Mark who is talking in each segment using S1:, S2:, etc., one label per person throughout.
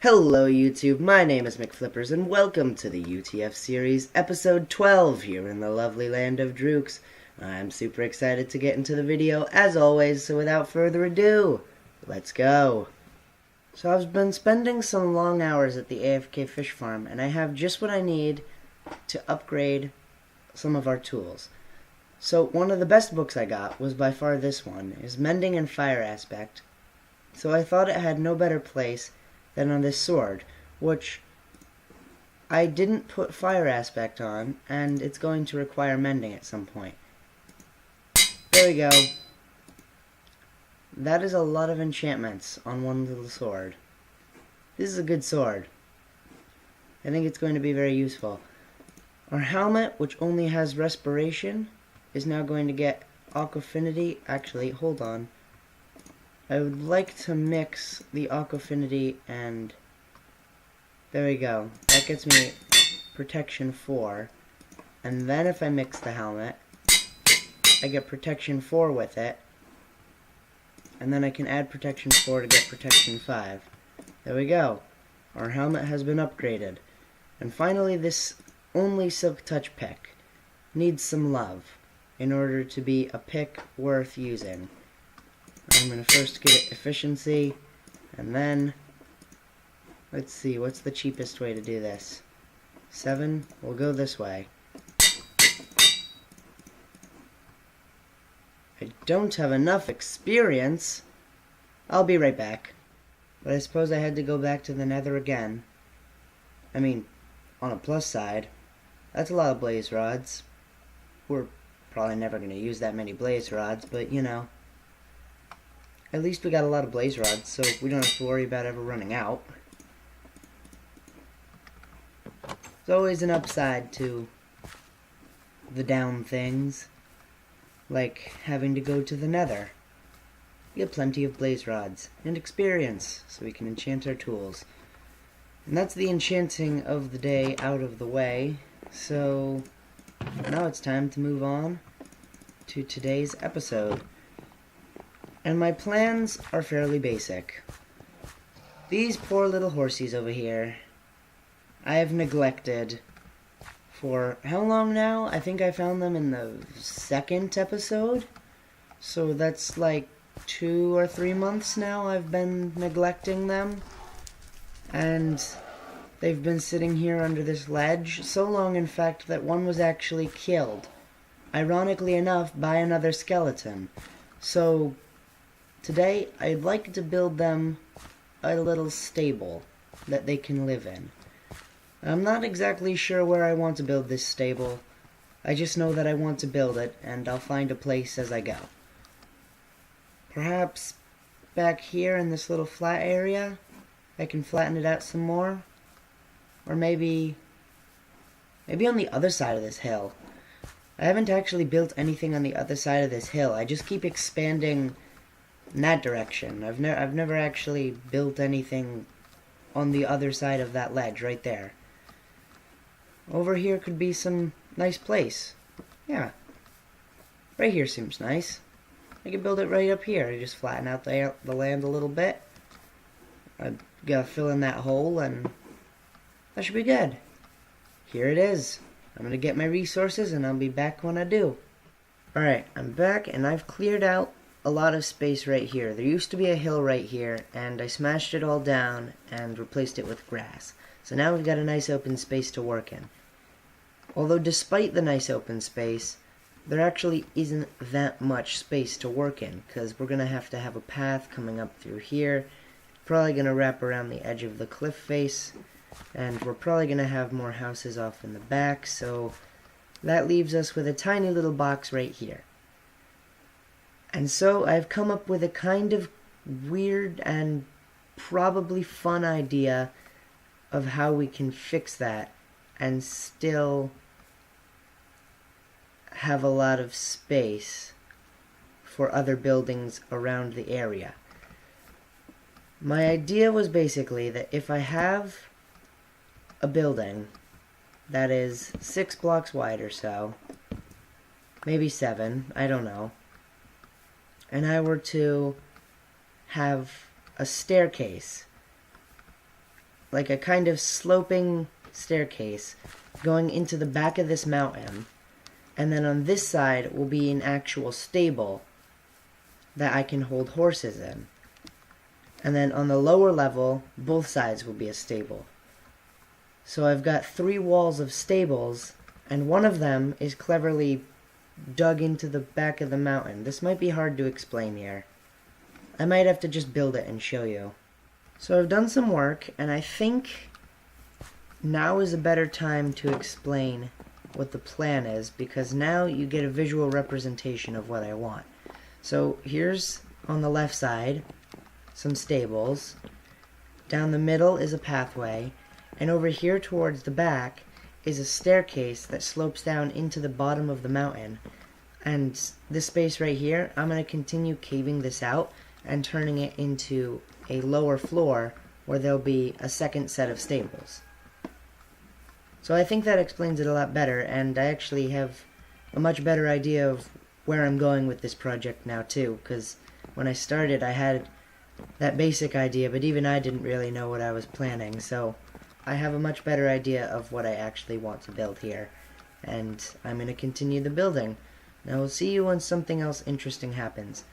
S1: Hello YouTube, my name is McFlippers and welcome to the U.T.F series, episode 12 here in the lovely land of Drooks. I'm super excited to get into the video as always, so without further ado, let's go. So I've been spending some long hours at the AFK fish farm and I have just what I need to upgrade some of our tools. So one of the best books I got was by far this one, is Mending and Fire Aspect. So I thought it had no better place than on this sword, which I didn't put fire aspect on, and it's going to require mending at some point. There we go. That is a lot of enchantments on one little sword. This is a good sword. I think it's going to be very useful. Our helmet, which only has respiration, is now going to get aquafinity. Actually, hold on. I would like to mix the aquafinity and there we go. That gets me protection 4. And then if I mix the helmet, I get protection 4 with it. And then I can add protection 4 to get protection 5. There we go. Our helmet has been upgraded. And finally, this only silk touch pick needs some love in order to be a pick worth using. I'm going to first get it efficiency, and then, let's see, what's the cheapest way to do this? 7? We'll go this way. I don't have enough experience. I'll be right back. But I suppose I had to go back to the nether again. I mean, on a plus side, that's a lot of blaze rods. We're probably never going to use that many blaze rods, but you know. At least we got a lot of blaze rods, so we don't have to worry about ever running out. There's always an upside to the down things, like having to go to the nether. We get plenty of blaze rods and experience, so we can enchant our tools. And that's the enchanting of the day out of the way, so now it's time to move on to today's episode. And my plans are fairly basic. These poor little horsies over here, I have neglected for how long now? I think I found them in the second episode. So that's like 2 or 3 months now I've been neglecting them. And they've been sitting here under this ledge. So long, in fact, that one was actually killed. Ironically enough, by another skeleton. So today, I'd like to build them a little stable that they can live in. I'm not exactly sure where I want to build this stable. I just know that I want to build it, and I'll find a place as I go. Perhaps back here in this little flat area, I can flatten it out some more. Or maybe on the other side of this hill. I haven't actually built anything on the other side of this hill. I just keep expanding in that direction. I've never actually built anything on the other side of that ledge right there. Over here could be some nice place. Yeah. Right here seems nice. I could build it right up here. I just flatten out the land a little bit. I gotta fill in that hole and that should be good. Here it is. I'm gonna get my resources and I'll be back when I do. Alright, I'm back and I've cleared out a lot of space right here. There used to be a hill right here, and I smashed it all down and replaced it with grass. So now we've got a nice open space to work in. Although despite the nice open space, there actually isn't that much space to work in, because we're going to have a path coming up through here. Probably going to wrap around the edge of the cliff face, and we're probably going to have more houses off in the back, so that leaves us with a tiny little box right here. And so I've come up with a kind of weird and probably fun idea of how we can fix that and still have a lot of space for other buildings around the area. My idea was basically that if I have a building that is 6 blocks wide or so, maybe 7, I don't know, and I were to have a staircase like a kind of sloping staircase going into the back of this mountain, and then on this side will be an actual stable that I can hold horses in. And then on the lower level, both sides will be a stable. So I've got 3 walls of stables, and one of them is cleverly dug into the back of the mountain. This might be hard to explain here. I might have to just build it and show you. So I've done some work, and I think now is a better time to explain what the plan is, because now you get a visual representation of what I want. So here's, on the left side, some stables. Down the middle is a pathway, and over here towards the back is a staircase that slopes down into the bottom of the mountain. And this space right here, I'm going to continue caving this out and turning it into a lower floor where there'll be a second set of stables. So I think that explains it a lot better, and I actually have a much better idea of where I'm going with this project now too, because when I started I had that basic idea, but even I didn't really know what I was planning, so I have a much better idea of what I actually want to build here, and I'm going to continue the building. Now we'll see you when something else interesting happens.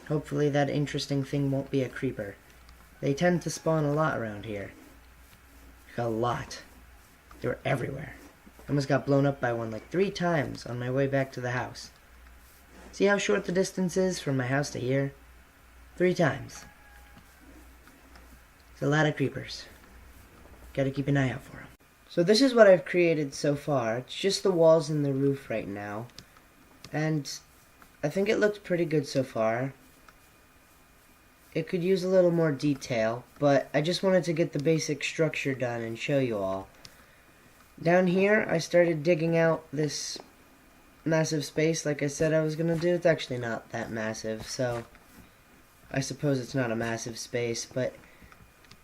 S1: Hopefully that interesting thing won't be a creeper. They tend to spawn a lot around here. A lot. They were everywhere. I almost got blown up by one like 3 times on my way back to the house. See how short the distance is from my house to here? 3 times. It's a lot of creepers. Gotta keep an eye out for them. So this is what I've created so far. It's just the walls and the roof right now. And I think it looks pretty good so far. It could use a little more detail, but I just wanted to get the basic structure done and show you all. Down here, I started digging out this massive space like I said I was going to do. It's actually not that massive, so I suppose it's not a massive space, but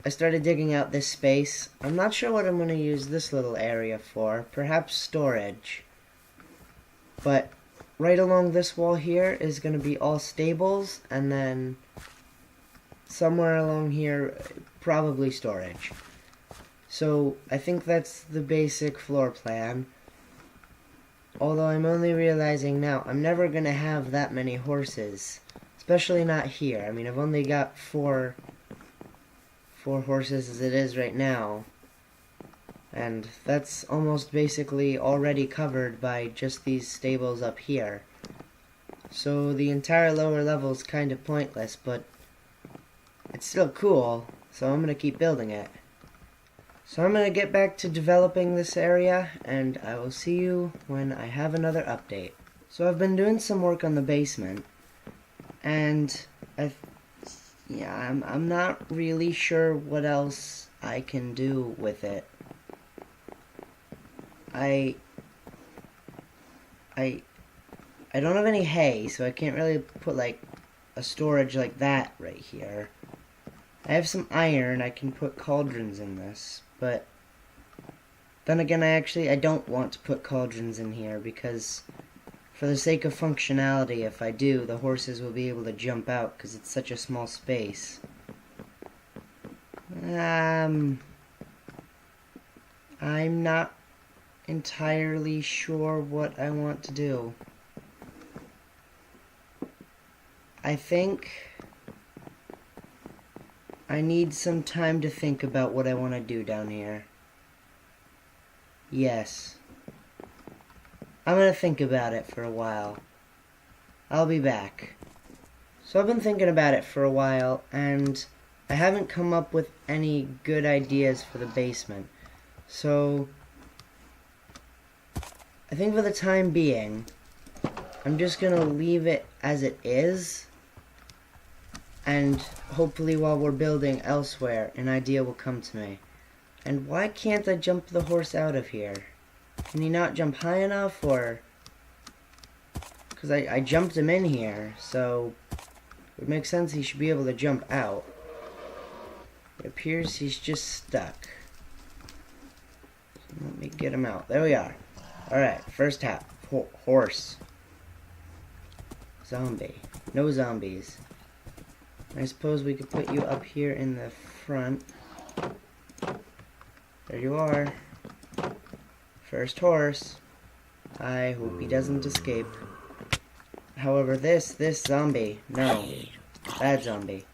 S1: I started digging out this space. I'm not sure what I'm going to use this little area for. Perhaps storage. But right along this wall here is going to be all stables, and then somewhere along here, probably storage. So I think that's the basic floor plan. Although I'm only realizing now, I'm never going to have that many horses. Especially not here. I mean, I've only got four horses as it is right now. And that's almost basically already covered by just these stables up here. So the entire lower level is kind of pointless, but it's still cool, so I'm going to keep building it. So I'm going to get back to developing this area, and I will see you when I have another update. So I've been doing some work on the basement, and I'm not really sure what else I can do with it. I don't have any hay, so I can't really put like a storage like that right here. I have some iron, I can put cauldrons in this, but then again I don't want to put cauldrons in here because for the sake of functionality, if I do, the horses will be able to jump out because it's such a small space. I'm not entirely sure what I want to do. I think I need some time to think about what I want to do down here. Yes. I'm going to think about it for a while. I'll be back. So I've been thinking about it for a while, and I haven't come up with any good ideas for the basement. So I think for the time being, I'm just going to leave it as it is. And hopefully while we're building elsewhere, an idea will come to me. And why can't I jump the horse out of here? Can he not jump high enough, or... Because I jumped him in here, so it would make sense he should be able to jump out. It appears he's just stuck. So let me get him out. There we are. Alright, first tap. Horse. Zombie. No zombies. I suppose we could put you up here in the front. There you are. First horse. I hope he doesn't escape. However, this zombie, no. Bad zombie.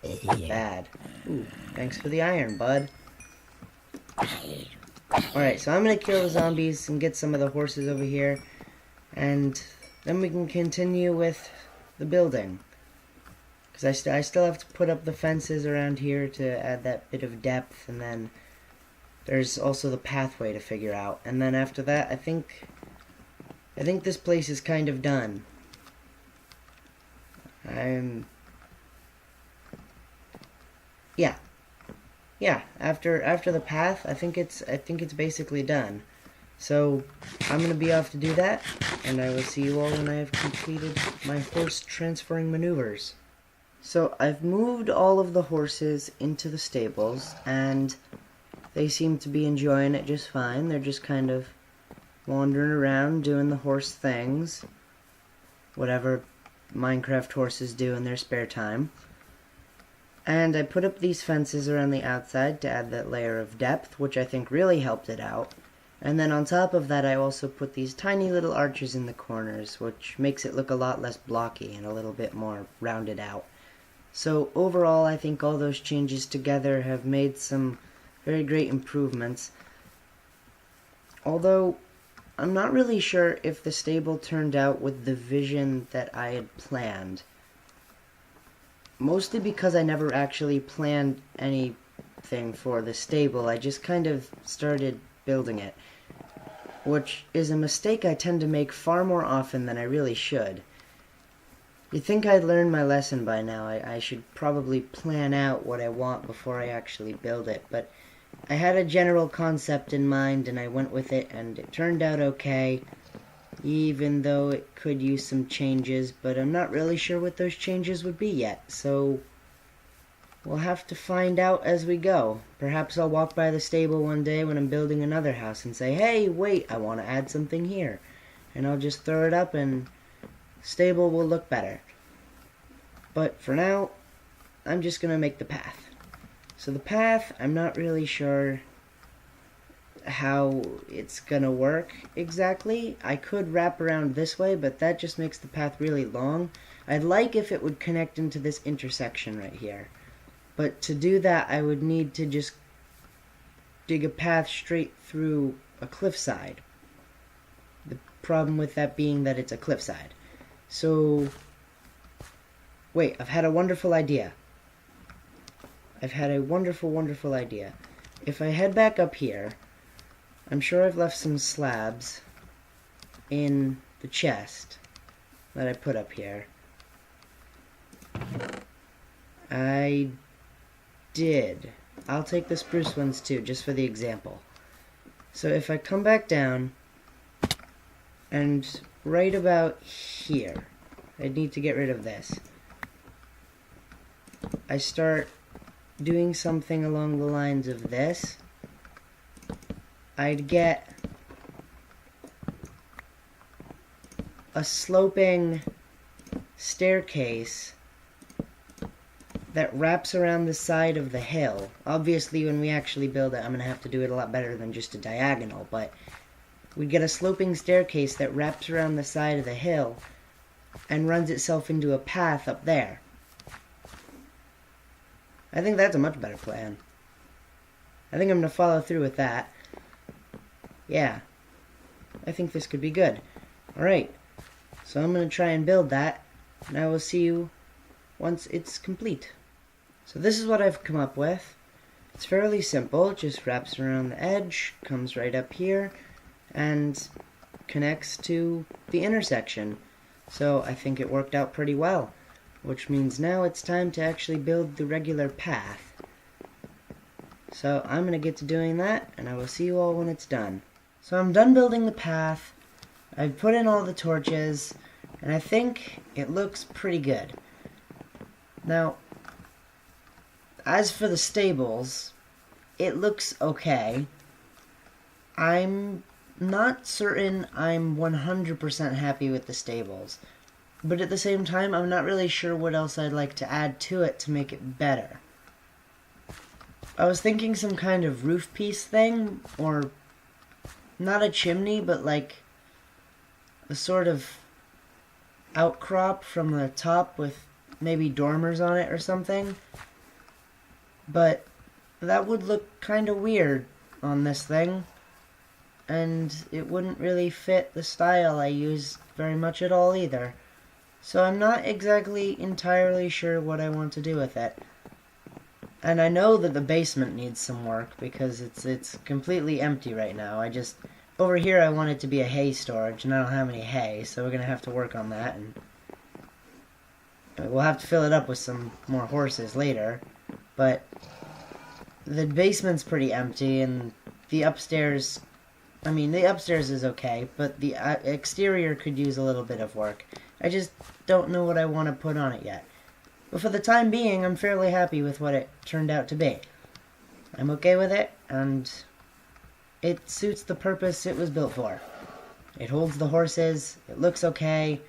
S1: Bad. Ooh, thanks for the iron, bud. Alright, so I'm gonna kill the zombies and get some of the horses over here. And then we can continue with the building. Because I still have to put up the fences around here to add that bit of depth. And then there's also the pathway to figure out. And then after that, I think this place is kind of done. Yeah, after the path, I think it's basically done. So I'm gonna be off to do that, and I will see you all when I have completed my horse transferring maneuvers. So I've moved all of the horses into the stables, and they seem to be enjoying it just fine. They're just kind of wandering around doing the horse things, whatever Minecraft horses do in their spare time. And I put up these fences around the outside to add that layer of depth, which I think really helped it out. And then on top of that, I also put these tiny little arches in the corners, which makes it look a lot less blocky and a little bit more rounded out. So overall, I think all those changes together have made some very great improvements. Although, I'm not really sure if the stable turned out with the vision that I had planned. Mostly because I never actually planned anything for the stable. I just kind of started building it, which is a mistake I tend to make far more often than I really should. You'd think I'd learned my lesson by now. I should probably plan out what I want before I actually build it, but I had a general concept in mind and I went with it, and it turned out okay, even though it could use some changes, but I'm not really sure what those changes would be yet, so we'll have to find out as we go. Perhaps I'll walk by the stable one day when I'm building another house and say, hey, wait, I want to add something here. And I'll just throw it up and stable will look better. But for now, I'm just going to make the path. So the path, I'm not really sure how it's gonna work exactly. I could wrap around this way, but that just makes the path really long. I'd like if it would connect into this intersection right here. But to do that, I would need to just dig a path straight through a cliffside. The problem with that being that it's a cliffside. So, wait, I've had a wonderful idea. I've had a wonderful idea. If I head back up here, I'm sure I've left some slabs in the chest that I put up here. I did. I'll take the spruce ones too, just for the example. So if I come back down, and right about here, I need to get rid of this. I start doing something along the lines of this. I'd get a sloping staircase that wraps around the side of the hill. Obviously, when we actually build it, I'm going to have to do it a lot better than just a diagonal, but we'd get a sloping staircase that wraps around the side of the hill and runs itself into a path up there. I think that's a much better plan. I think I'm going to follow through with that. Yeah, I think this could be good. Alright, so I'm going to try and build that, and I will see you once it's complete. So this is what I've come up with. It's fairly simple. It just wraps around the edge, comes right up here, and connects to the intersection. So I think it worked out pretty well, which means now it's time to actually build the regular path. So I'm going to get to doing that, and I will see you all when it's done. So I'm done building the path. I've put in all the torches, and I think it looks pretty good. Now, as for the stables, it looks okay. I'm not certain I'm 100% happy with the stables, but at the same time, I'm not really sure what else I'd like to add to it to make it better. I was thinking some kind of roof piece thing, or not a chimney, but like a sort of outcrop from the top with maybe dormers on it or something. But that would look kind of weird on this thing, and it wouldn't really fit the style I use very much at all either. So I'm not exactly entirely sure what I want to do with it. And I know that the basement needs some work because it's completely empty right now. Over here I want it to be a hay storage, and I don't have any hay, so we're going to have to work on that, and we'll have to fill it up with some more horses later. But the basement's pretty empty, and the upstairs is okay, but the exterior could use a little bit of work. I just don't know what I want to put on it yet. But for the time being, I'm fairly happy with what it turned out to be. I'm okay with it, and it suits the purpose it was built for. It holds the horses, it looks okay.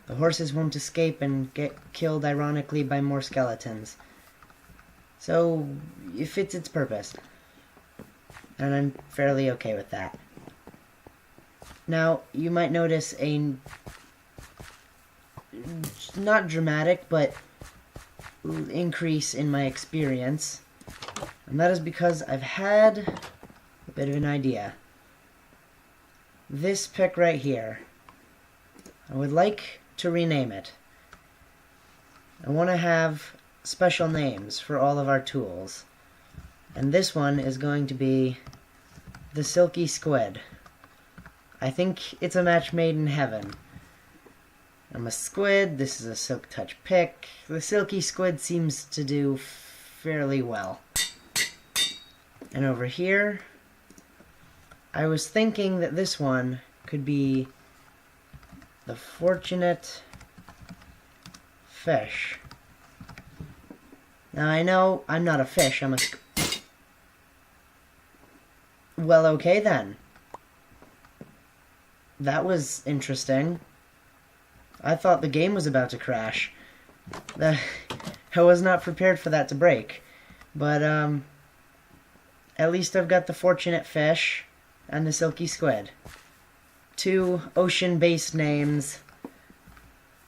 S1: The horses won't escape and get killed, ironically, by more skeletons. So, it fits its purpose. And I'm fairly okay with that. Now, you might notice a not dramatic, but increase in my experience. And that is because I've had a bit of an idea. This pick right here, I would like to rename it. I want to have special names for all of our tools. And this one is going to be the Silky Squid. I think it's a match made in heaven. I'm a squid, this is a Silk Touch pick. The Silky Squid seems to do fairly well. And over here, I was thinking that this one could be the Fortunate Fish. Now I know I'm not a fish, I'm a Well, okay then. That was interesting. I thought the game was about to crash. I was not prepared for that to break. But, at least I've got the Fortunate Fish and the Silky Squid. Two ocean-based names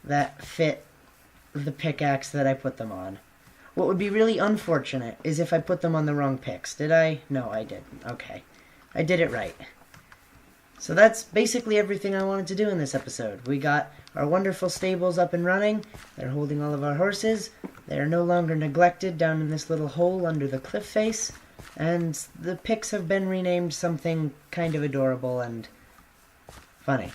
S1: that fit the pickaxe that I put them on. What would be really unfortunate is if I put them on the wrong picks. Did I? No, I didn't. Okay. I did it right. So that's basically everything I wanted to do in this episode. We got our wonderful stables up and running. They're holding all of our horses. They are no longer neglected down in this little hole under the cliff face. And the picks have been renamed something kind of adorable and funny.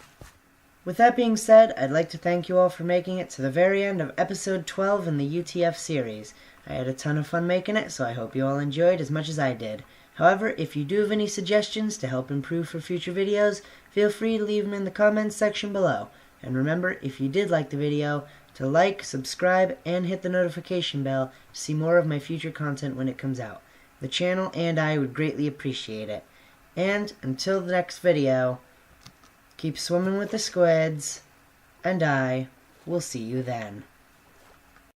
S1: With that being said, I'd like to thank you all for making it to the very end of episode 12 in the U.T.F series. I had a ton of fun making it, so I hope you all enjoyed as much as I did. However, if you do have any suggestions to help improve for future videos, feel free to leave them in the comments section below. And remember, if you did like the video, to like, subscribe, and hit the notification bell to see more of my future content when it comes out. The channel and I would greatly appreciate it. And until the next video, keep swimming with the squids, and I will see you then.